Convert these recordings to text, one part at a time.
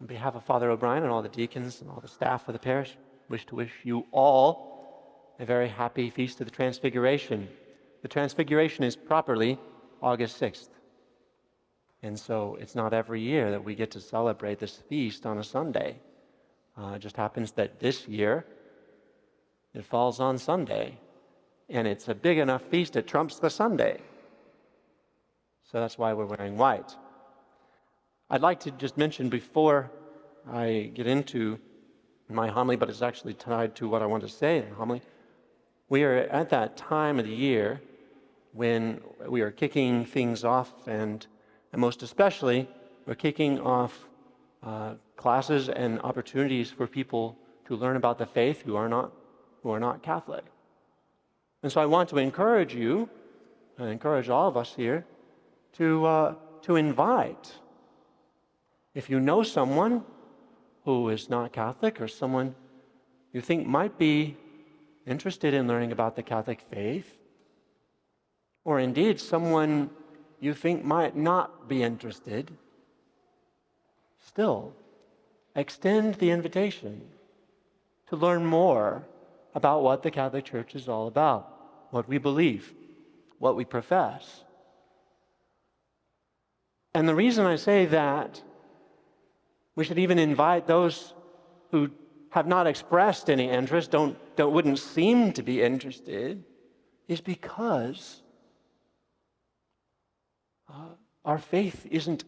On behalf of Father O'Brien and all the deacons and all the staff of the parish, wish to wish you all a very happy Feast of the Transfiguration. The Transfiguration is properly August 6th. And so it's not every year that we get to celebrate this feast on a Sunday. It just happens that this year it falls on Sunday. And it's a big enough feast it trumps the Sunday. So that's why we're wearing white. I'd like to just mention before I get into my homily, but it's actually tied to what I want to say in the homily. We are at that time of the year when we are kicking things off, and most especially, we're kicking off classes and opportunities for people to learn about the faith who are not Catholic. And so I want to encourage you, and encourage all of us here, to invite. If you know someone who is not Catholic or someone you think might be interested in learning about the Catholic faith, or indeed someone you think might not be interested, still extend the invitation to learn more about what the Catholic Church is all about, what we believe, what we profess. And the reason I say that we should even invite those who have not expressed any interest, wouldn't seem to be interested, is because our faith isn't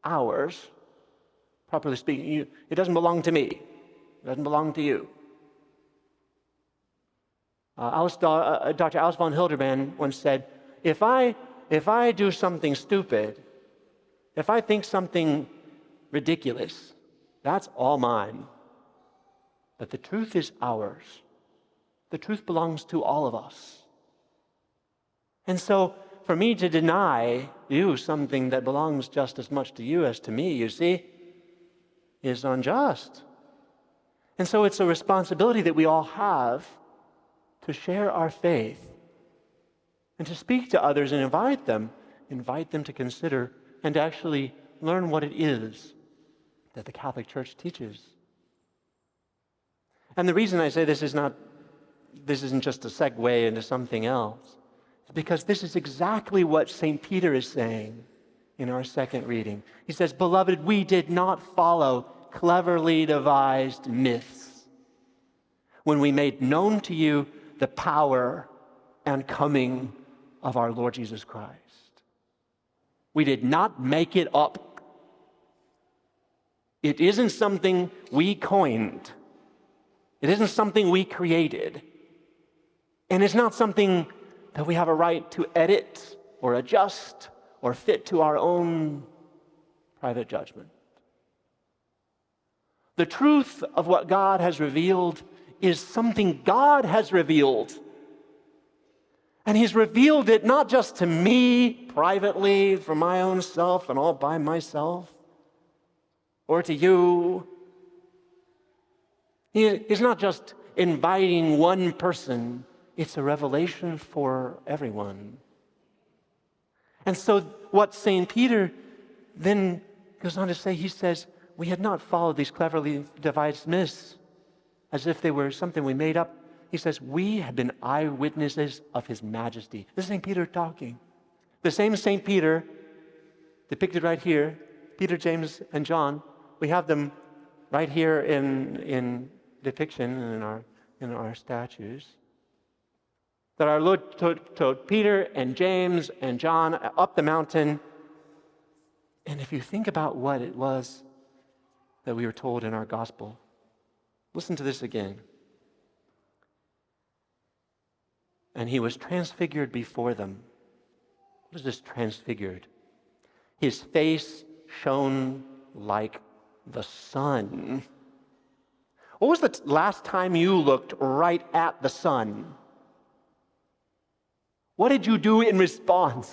ours, properly speaking. It doesn't belong to me. It doesn't belong to you. Dr. Alice von Hildebrand once said, if I do something stupid, if I think something ridiculous, that's all mine. But the truth is ours. The truth belongs to all of us. And so, for me to deny you something that belongs just as much to you as to me, you see, is unjust. And so it's a responsibility that we all have to share our faith and to speak to others and invite them to consider and to actually learn what it is that the Catholic Church teaches. And the reason I say this isn't just a segue into something else, is because this is exactly what St. Peter is saying in our second reading. He says, "Beloved, we did not follow cleverly devised myths when we made known to you the power and coming of our Lord Jesus Christ." We did not make it up. It isn't something we coined. It isn't something we created. And it's not something that we have a right to edit or adjust or fit to our own private judgment. The truth of what God has revealed is something God has revealed. And He's revealed it not just to me privately for my own self and all by myself, or to you. He's not just inviting one person. It's a revelation for everyone. And so what St. Peter then goes on to say, he says, we had not followed these cleverly devised myths as if they were something we made up. He says, we have been eyewitnesses of His majesty. This is St. Peter talking. The same St. Peter, depicted right here, Peter, James, and John, we have them right here in depiction in our statues. That our Lord took Peter and James and John up the mountain. And if you think about what it was that we were told in our gospel, listen to this again. And He was transfigured before them. What is this transfigured? His face shone like the sun. What was the last time you looked right at the sun? What did you do in response?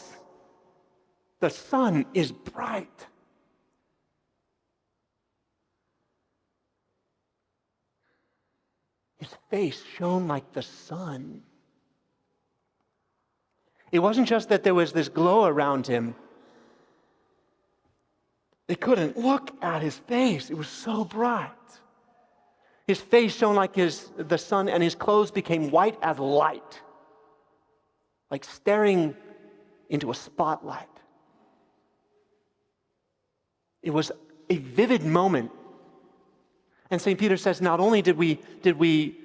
The sun is bright. His face shone like the sun. It wasn't just that there was this glow around Him. They couldn't look at his face. It was so bright. His face shone like the sun, and his clothes became white as light, like staring into a spotlight. It was a vivid moment. And St. Peter says, not only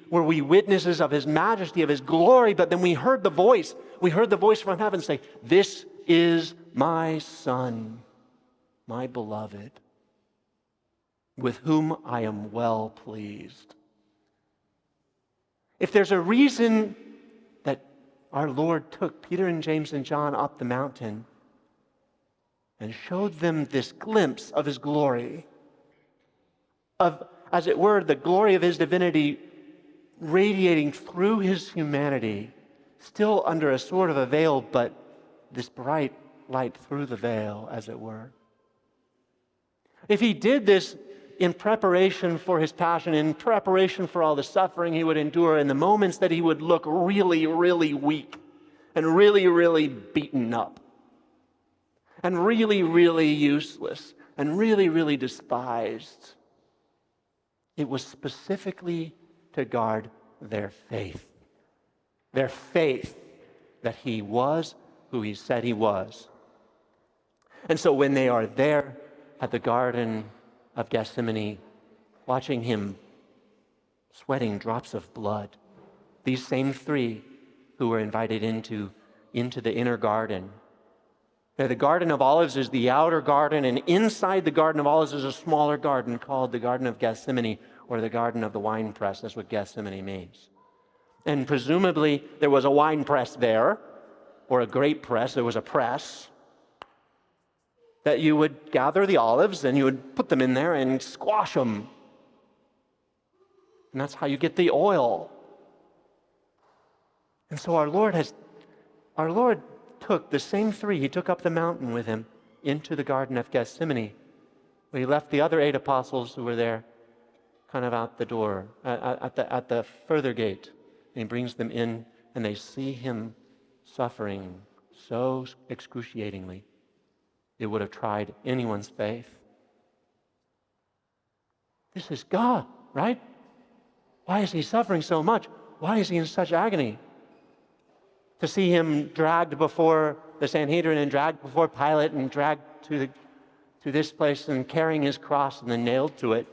were we witnesses of his majesty, of his glory, but then we heard the voice. We heard the voice from heaven say, "This is my Son, my beloved, with whom I am well pleased." If there's a reason that our Lord took Peter and James and John up the mountain and showed them this glimpse of his glory, of, as it were, the glory of his divinity radiating through his humanity, still under a sort of a veil, but this bright light through the veil, as it were. If he did this in preparation for his passion, in preparation for all the suffering he would endure, in the moments that he would look really, really weak and really, really beaten up and really, really useless and really, really despised, it was specifically to guard their faith. Their faith that he was who he said he was. And so when they are there at the Garden of Gethsemane, watching him sweating drops of blood, these same three who were invited into the inner garden. Now, the Garden of Olives is the outer garden, and inside the Garden of Olives is a smaller garden called the Garden of Gethsemane, or the Garden of the Winepress. That's what Gethsemane means. And presumably there was a wine press there, or a grape press. There was a press that you would gather the olives and you would put them in there and squash them. And that's how you get the oil. And so our Lord took the same three. He took up the mountain with him into the Garden of Gethsemane. But he left the other 8 apostles who were there kind of out the door, at the further gate. And he brings them in, and they see him suffering so excruciatingly, it would have tried anyone's faith. This is God, right? Why is he suffering so much? Why is he in such agony? To see him dragged before the Sanhedrin and dragged before Pilate and dragged to this place and carrying his cross and then nailed to it.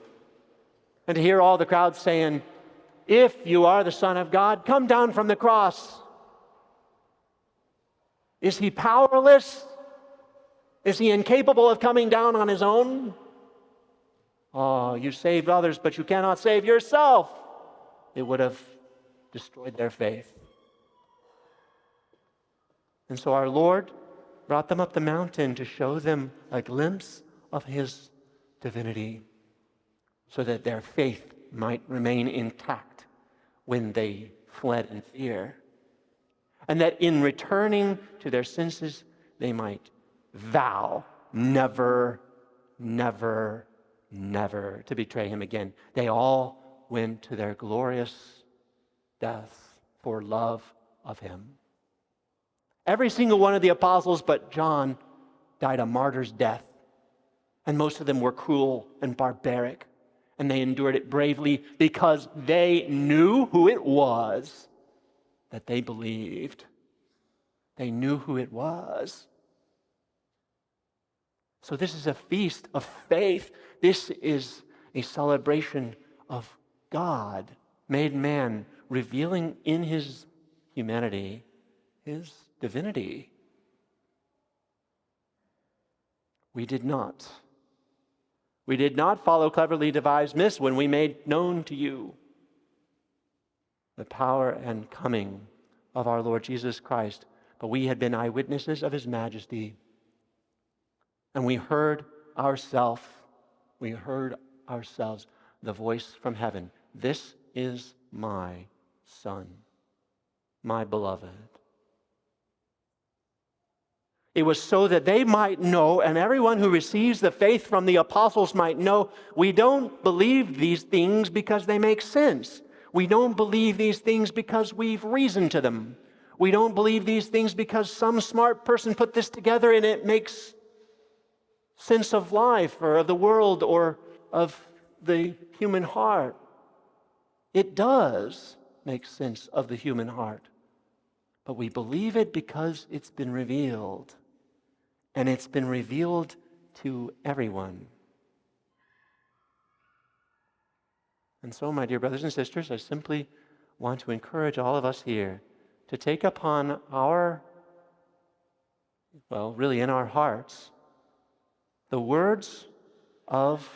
And to hear all the crowd saying, "If you are the Son of God, come down from the cross." Is he powerless? Is he incapable of coming down on his own? Oh, you saved others, but you cannot save yourself. It would have destroyed their faith. And so our Lord brought them up the mountain to show them a glimpse of his divinity, so that their faith might remain intact when they fled in fear. And that in returning to their senses, they might vow never, never, never to betray him again. They all went to their glorious death for love of him. Every single one of the apostles but John died a martyr's death. And most of them were cruel and barbaric. And they endured it bravely because they knew who it was that they believed. They knew who it was. So this is a feast of faith. This is a celebration of God made man, revealing in his humanity his divinity. We did not follow cleverly devised myths when we made known to you the power and coming of our Lord Jesus Christ, but we had been eyewitnesses of his majesty. And we heard ourselves the voice from heaven. This is my Son, my beloved. It was so that they might know, and everyone who receives the faith from the apostles might know, we don't believe these things because they make sense. We don't believe these things because we've reasoned to them. We don't believe these things because some smart person put this together and it makes sense of life or of the world or of the human heart. It does make sense of the human heart. But we believe it because it's been revealed. And it's been revealed to everyone. And so, my dear brothers and sisters, I simply want to encourage all of us here to take upon our, really in our hearts, the words of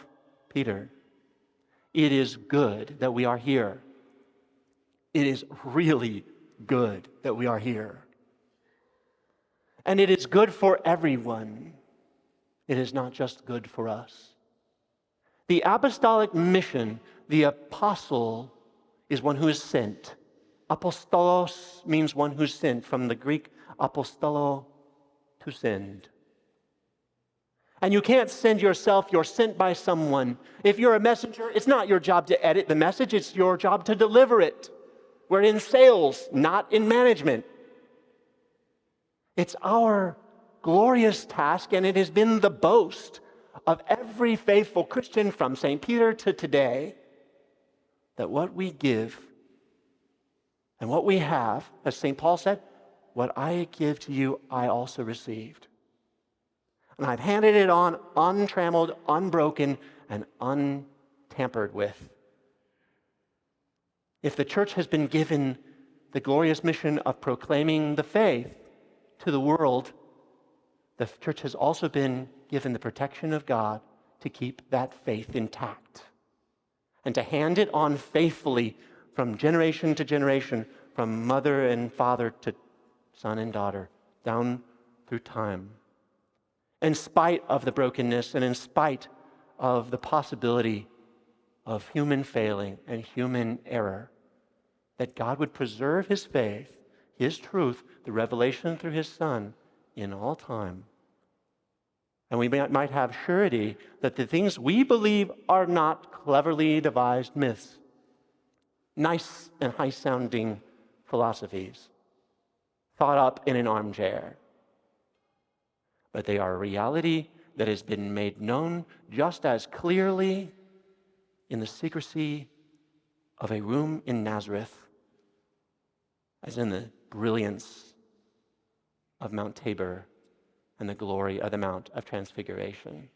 Peter. It is good that we are here. It is really good that we are here. And it is good for everyone. It is not just good for us. The apostolic mission, the apostle, is one who is sent. Apostolos means one who's sent, from the Greek apostolo, to send. And you can't send yourself, you're sent by someone. If you're a messenger, it's not your job to edit the message, it's your job to deliver it. We're in sales, not in management. It's our glorious task, and it has been the boast of every faithful Christian from St. Peter to today, that what we give and what we have, as St. Paul said, what I give to you, I also received. And I've handed it on untrammeled, unbroken, and untampered with. If the church has been given the glorious mission of proclaiming the faith to the world, the church has also been given the protection of God to keep that faith intact and to hand it on faithfully from generation to generation, from mother and father to son and daughter, down through time. In spite of the brokenness and in spite of the possibility of human failing and human error, that God would preserve his faith, his truth, the revelation through his Son in all time. And we might have surety that the things we believe are not cleverly devised myths, nice and high-sounding philosophies, thought up in an armchair. But they are a reality that has been made known just as clearly in the secrecy of a room in Nazareth as in the brilliance of Mount Tabor and the glory of the Mount of Transfiguration.